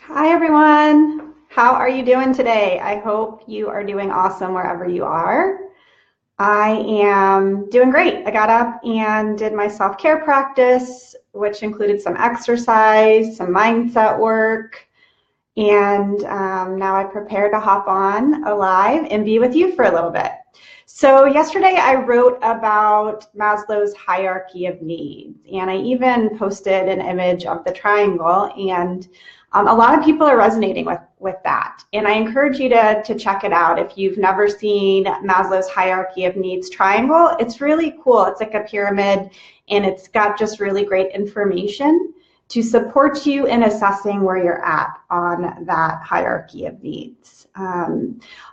Hi everyone. How are you doing today? I hope you are doing awesome wherever you are. I am doing great. I got up and did my self-care practice, which included some exercise, some mindset work, and now I prepare to hop on live and be with you for a little bit. So yesterday I wrote about Maslow's hierarchy of needs, and I even posted an image of the triangle, and a lot of people are resonating with that. And I encourage you to check it out if you've never seen Maslow's hierarchy of needs triangle. It's really cool. It's like a pyramid, and it's got just really great information to support you in assessing where you're at on that hierarchy of needs.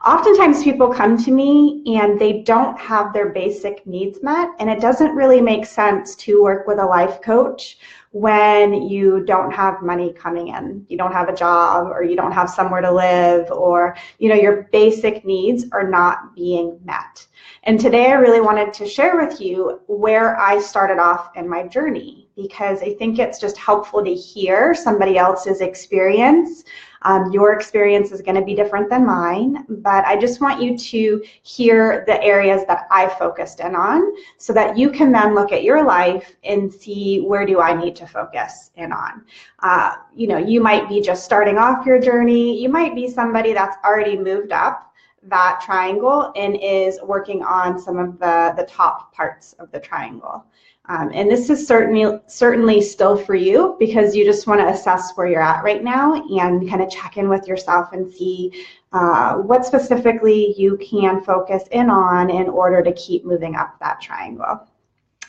Oftentimes people come to me and they don't have their basic needs met, and it doesn't really make sense to work with a life coach when you don't have money coming in, you don't have a job, or you don't have somewhere to live, or your basic needs are not being met. And today I really wanted to share with you where I started off in my journey, because I think it's just helpful to hear somebody else's experience. Your experience is going to be different than mine, but I just want you to hear the areas that I focused in on so that you can then look at your life and see, where do I need to focus in on? You might be just starting off your journey. You might be somebody that's already moved up that triangle and is working on some of the top parts of the triangle. And this is certainly still for you, because you just want to assess where you're at right now and kind of check in with yourself and see what specifically you can focus in on in order to keep moving up that triangle.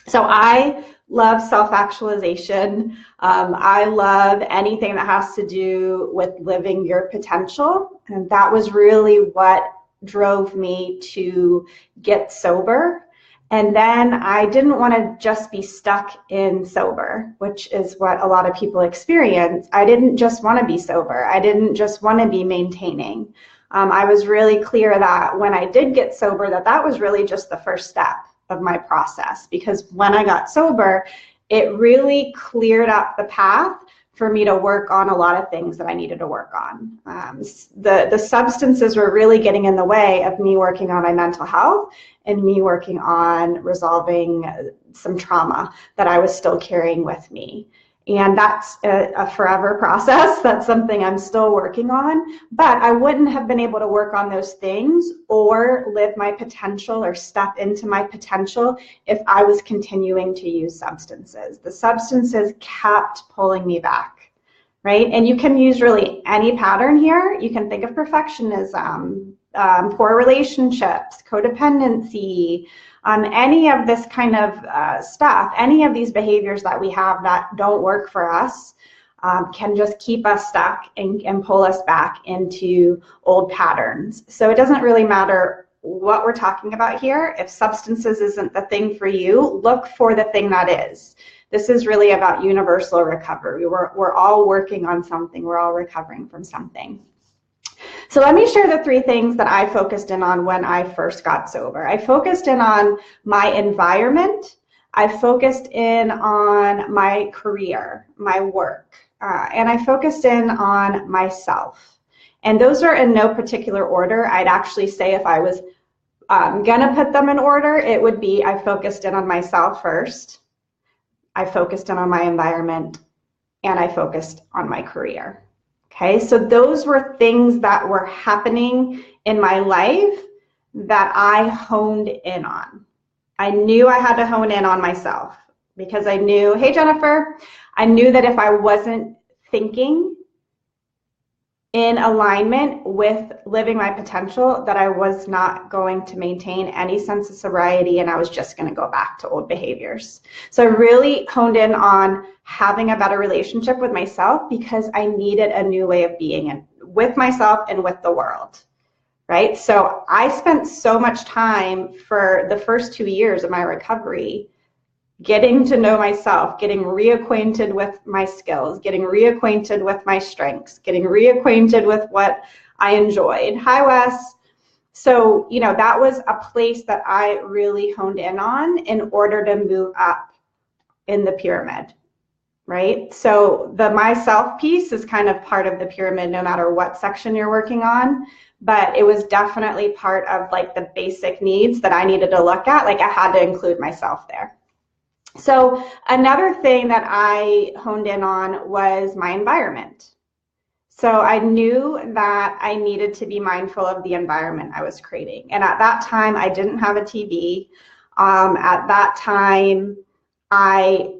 So I love self-actualization. I love anything that has to do with living your potential. And that was really what drove me to get sober. And then I didn't want to just be stuck in sober, which is what a lot of people experience. I didn't just want to be sober. I didn't just want to be maintaining. I was really clear that when I did get sober, that was really just the first step of my process, because when I got sober, it really cleared up the path for me to work on a lot of things that I needed to work on. The substances were really getting in the way of me working on my mental health and me working on resolving some trauma that I was still carrying with me. And that's a forever process. That's something I'm still working on, but I wouldn't have been able to work on those things or live my potential or step into my potential if I was continuing to use substances. The substances kept pulling me back, right? And you can use really any pattern here. You can think of perfectionism, poor relationships, codependency, any of this kind of stuff, any of these behaviors that we have that don't work for us can just keep us stuck and pull us back into old patterns. So it doesn't really matter what we're talking about here. If substances isn't the thing for you, look for the thing that is. This is really about universal recovery. We're all working on something. We're all recovering from something. So let me share the three things that I focused in on when I first got sober. I focused in on my environment. I focused in on my career, my work, and I focused in on myself. And those are in no particular order. I'd actually say if I was gonna put them in order, it would be I focused in on myself first, I focused in on my environment, and I focused on my career. Okay, so those were things that were happening in my life that I honed in on. I knew I had to hone in on myself, because I knew, hey Jennifer, I knew that if I wasn't thinking in alignment with living my potential, that I was not going to maintain any sense of sobriety, and I was just going to go back to old behaviors. So I really honed in on having a better relationship with myself, because I needed a new way of being with myself and with the world, right? So I spent so much time for the first 2 years of my recovery getting to know myself, getting reacquainted with my skills, getting reacquainted with my strengths, getting reacquainted with what I enjoyed. Hi, Wes. So, that was a place that I really honed in on in order to move up in the pyramid. right? So the myself piece is kind of part of the pyramid no matter what section you're working on, but it was definitely part of like the basic needs that I needed to look at. Like I had to include myself there. So another thing that I honed in on was my environment. So I knew that I needed to be mindful of the environment I was creating. And at that time, I didn't have a TV. At that time, I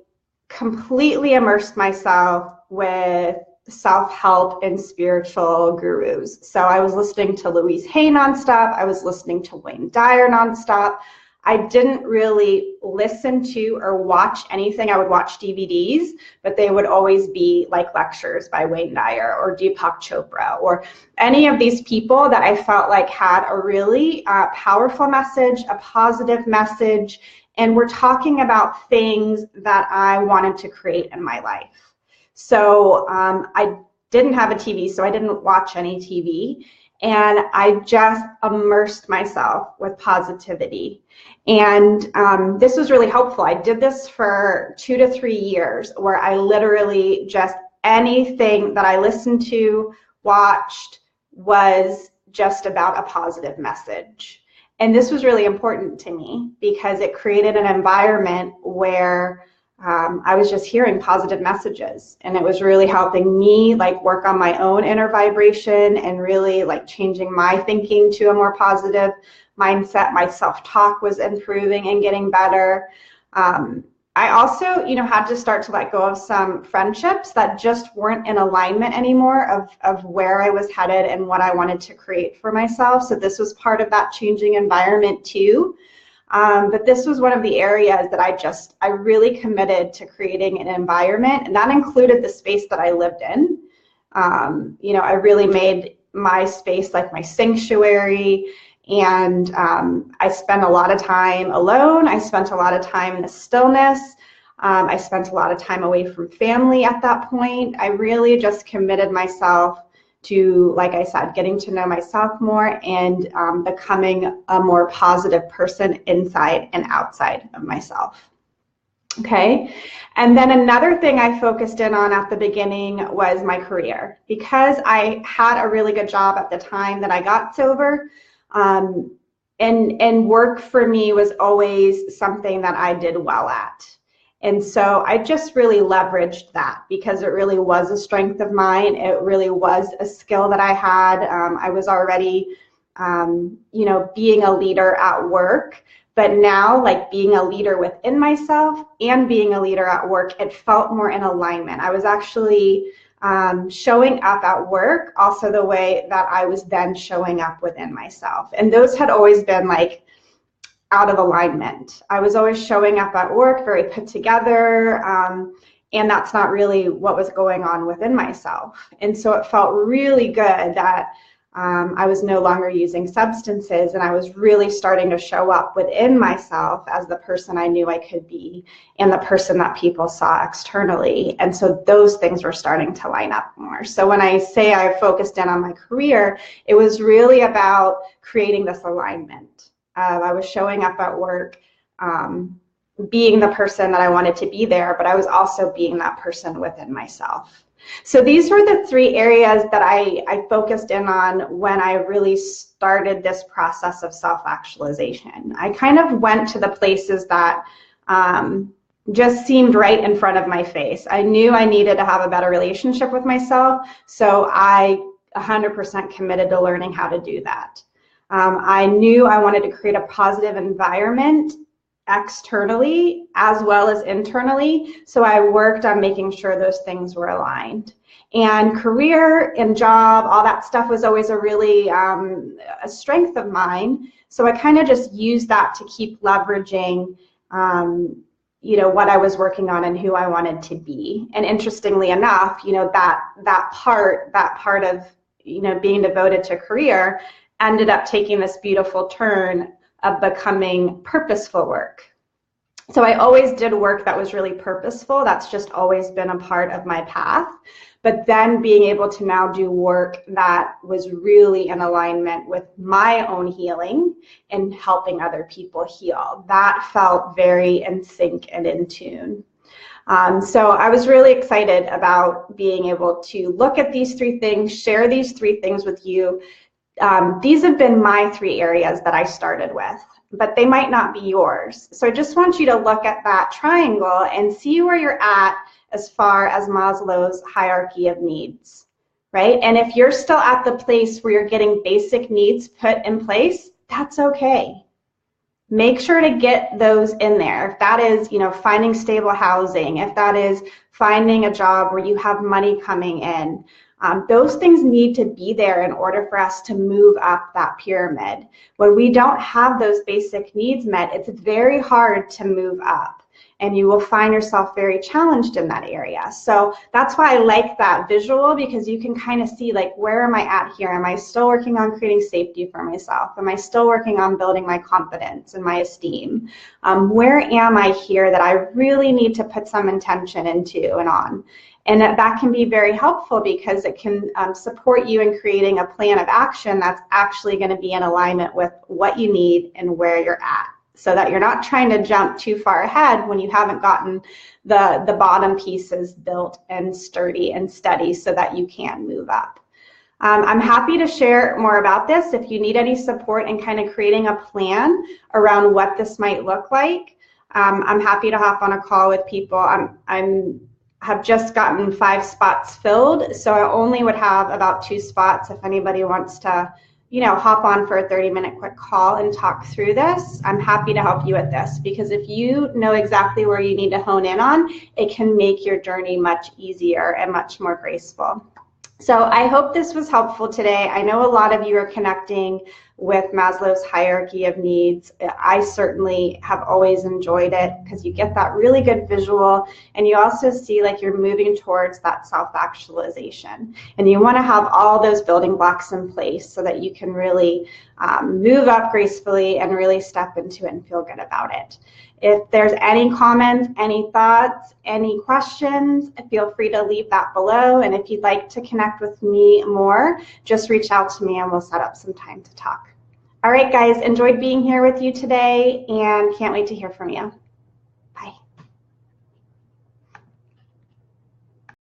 completely immersed myself with self-help and spiritual gurus. So I was listening to Louise Hay nonstop. I was listening to Wayne Dyer nonstop. I didn't really listen to or watch anything. I would watch DVDs, but they would always be like lectures by Wayne Dyer or Deepak Chopra or any of these people that I felt like had a really powerful message, a positive message, and we're talking about things that I wanted to create in my life. So I didn't have a TV, so I didn't watch any TV. And I just immersed myself with positivity. And this was really helpful. I did this for 2 to 3 years where I literally just anything that I listened to, watched, was just about a positive message. And this was really important to me because it created an environment where I was just hearing positive messages, and it was really helping me like work on my own inner vibration and really like changing my thinking to a more positive mindset. My self-talk was improving and getting better. I also, had to start to let go of some friendships that just weren't in alignment anymore of where I was headed and what I wanted to create for myself. So this was part of that changing environment too. But this was one of the areas that I really committed to creating an environment, and that included the space that I lived in. I really made my space like my sanctuary, and I spent a lot of time alone. I spent a lot of time in the stillness. I spent a lot of time away from family at that point. I really just committed myself to, like I said, getting to know myself more and becoming a more positive person inside and outside of myself. Okay, and then another thing I focused in on at the beginning was my career. Because I had a really good job at the time that I got sober, and work for me was always something that I did well at. And so I just really leveraged that because it really was a strength of mine. It really was a skill that I had. I was already, being a leader at work, but now like being a leader within myself and being a leader at work, it felt more in alignment. I was actually showing up at work also the way that I was then showing up within myself. And those had always been like out of alignment. I was always showing up at work very put together, and that's not really what was going on within myself. And so it felt really good that I was no longer using substances, and I was really starting to show up within myself as the person I knew I could be and the person that people saw externally. And so those things were starting to line up more. So when I say I focused in on my career, it was really about creating this alignment. I was showing up at work, being the person that I wanted to be there, but I was also being that person within myself. So these were the 3 areas that I focused in on when I really started this process of self-actualization. I kind of went to the places that just seemed right in front of my face. I knew I needed to have a better relationship with myself, so I 100% committed to learning how to do that. I knew I wanted to create a positive environment externally as well as internally, so I worked on making sure those things were aligned. And career and job, all that stuff was always a really a strength of mine, so I kind of just used that to keep leveraging what I was working on and who I wanted to be. And interestingly enough, that part of being devoted to career ended up taking this beautiful turn of becoming purposeful work. So I always did work that was really purposeful. That's just always been a part of my path. But then being able to now do work that was really in alignment with my own healing and helping other people heal, that felt very in sync and in tune. So I was really excited about being able to look at these 3 things, share these 3 things with you. These have been my 3 areas that I started with, but they might not be yours. So I just want you to look at that triangle and see where you're at as far as Maslow's hierarchy of needs, right? And if you're still at the place where you're getting basic needs put in place, that's okay. Make sure to get those in there. If that is, finding stable housing, if that is finding a job where you have money coming in, those things need to be there in order for us to move up that pyramid. When we don't have those basic needs met, it's very hard to move up, and you will find yourself very challenged in that area. So that's why I like that visual, because you can kind of see, like, where am I at here? Am I still working on creating safety for myself? Am I still working on building my confidence and my esteem? Where am I here that I really need to put some intention into and on? And that can be very helpful, because it can support you in creating a plan of action that's actually going to be in alignment with what you need and where you're at, so that you're not trying to jump too far ahead when you haven't gotten the bottom pieces built and sturdy and steady so that you can move up. I'm happy to share more about this if you need any support in kind of creating a plan around what this might look like. I'm happy to hop on a call with people. Have just gotten 5 spots filled, so I only would have about 2 spots if anybody wants to, hop on for a 30-minute quick call and talk through this. I'm happy to help you with this, because if you know exactly where you need to hone in on, it can make your journey much easier and much more graceful. So I hope this was helpful today. I know a lot of you are connecting with Maslow's hierarchy of needs. I certainly have always enjoyed it, because you get that really good visual, and you also see like you're moving towards that self-actualization. And you want to have all those building blocks in place so that you can really move up gracefully and really step into it and feel good about it. If there's any comments, any thoughts, any questions, feel free to leave that below. And if you'd like to connect with me more, just reach out to me and we'll set up some time to talk. All right, guys, enjoyed being here with you today and can't wait to hear from you.